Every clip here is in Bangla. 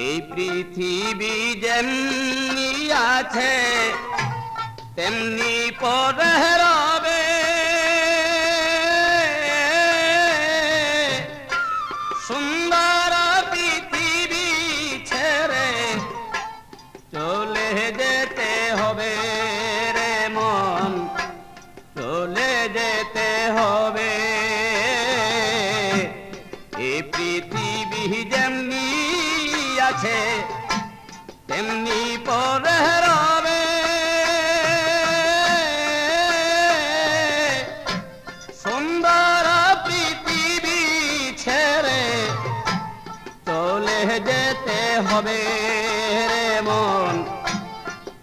এই পৃথিবী যেমনি আছে তেমনি পরে রবে, সুন্দর পৃথিবী ছেড়ে চলে যেতে হবে রে মন, চলে যেতে হবে। এই পৃথিবী যেমনি আছে তেমনি পরে রবে, সুন্দর পৃথিবী ছেড়ে চলে যেতে হবে রে মন,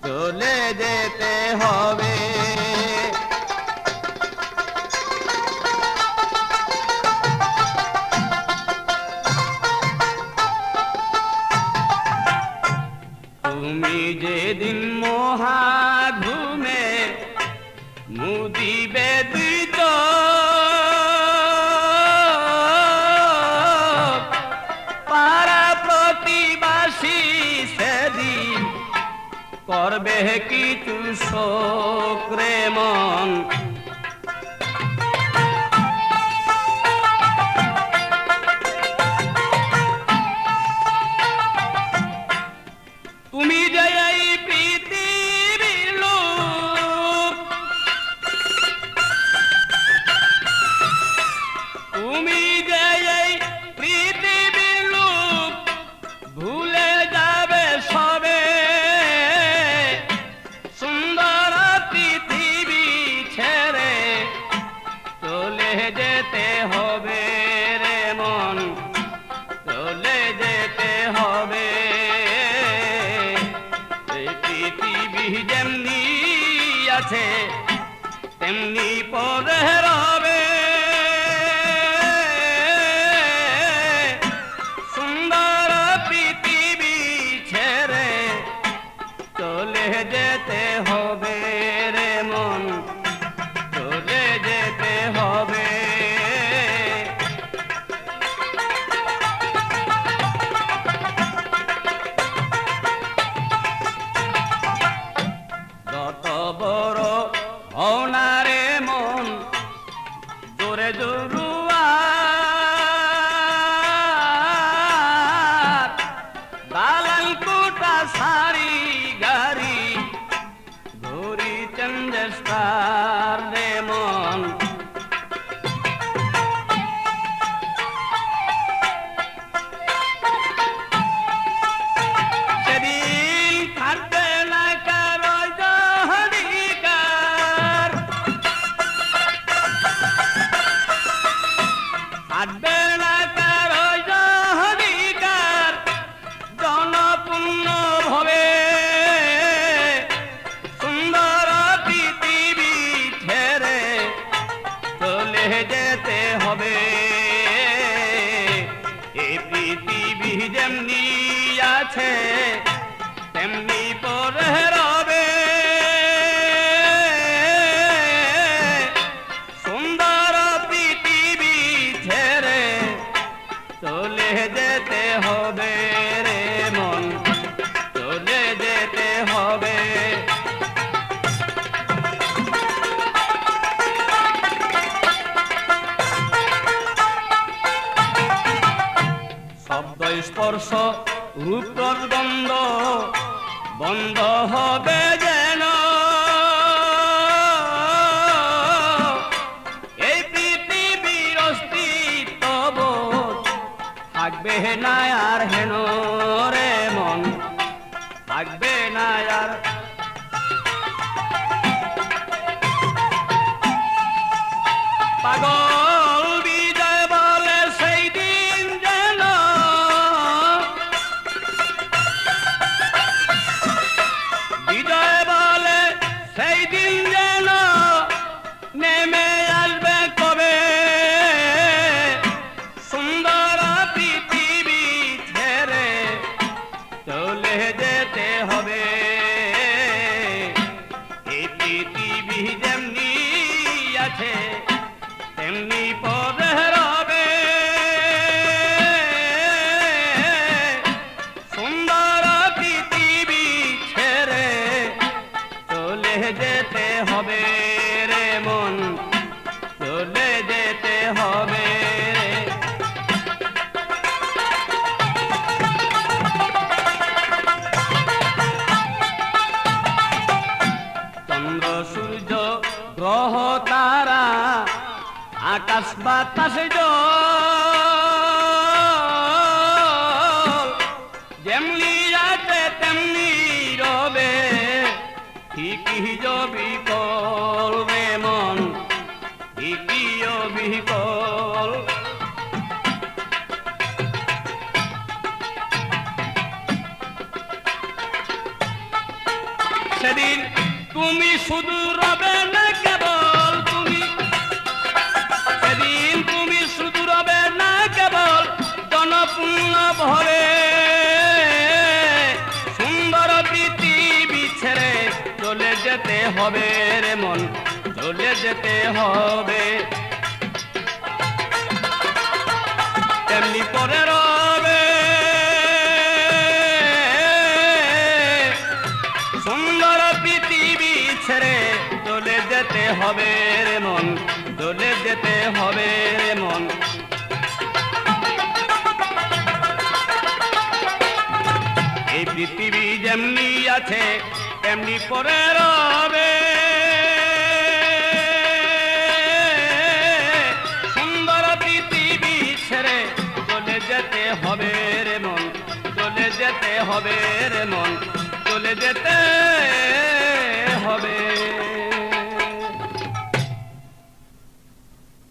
চলে যেতে হবে। তুমি যেদিন মহা ঘুমে মুদিবে দুই চোখ, পাড়া প্রতিবাসী সেদিন করবে কিছু শোক রে মন। তুমি যে এই পৃথিবীর লোক, তুমি যে এই পৃথিবীর লোক, ভুলে যাবে সবে, সুন্দর পৃথিবী ছেড়ে চলে যেতে হবে রে মন, চলে যেতে হবে। পৃথিবী যেমনি আছে তেমনি পরে রবে, সুন্দর পৃথিবী ছেড়ে চলে যেতে হবে রে মন, চলে যেতে হবে। যত বড় হও না রে মন, জোরে জরুয়ার দালাল কোটা সারি গাড়ি ঘুরি চন্দ্রস্টার রে মন। সেদিন থাকবে না কারো অধিকার, থাকবে না কারো অধিকার, জনপূর্ণ হবে সুন্দর পৃথিবী ছেড়ে চলে যেতে হবে। এই পৃথিবী যেমনি আছে তেমনি পরে রবে, সুন্দর পৃথিবী ছেড়ে চলে যেতে হবে রে মন, চলে যেতে হবে। শব্দ স্পর্শ রূপ গন্ধ বন্ধ হবে যেন, এই পৃথিবীর অস্তিত্ব থাকবে না আর হেন রে মন, থাকবে না আর। পাগল বিজয় বলে সেই দিন যেন, বিজয় বলে সেই দিন যেন নেমে আসবে কবে, সুন্দর পৃথিবী ছেড়ে চলে যেতে হবে। এই পৃথিবী যেমনি আছে তেমনি পরে রবে। গ্রহ তারা আকাশ বাতাস জল যেমনি আছে তেমনি রবে ঠিকই বিকল রে মন ঠিকই বিকল সেদিন তুমি শুধু রবে না কেবল তুমি সেদিন তুমি শুধু রবে না কেবল জনপূর্ণ ভরে সুন্দর পৃথিবী ছেড়ে চলে যেতে হবে রে মন চলে যেতে হবে তেমনি পরে রবে সুন্দর পৃথিবী ছেড়ে চলে যেতে হবে রে মন চলে যেতে হবে রে মন এই পৃথিবী যেমনি আছে তেমনি পরে রবে সুন্দর পৃথিবী ছেড়ে চলে যেতে হবে রে মন চলে যেতে হবে রে মন চলে যেতে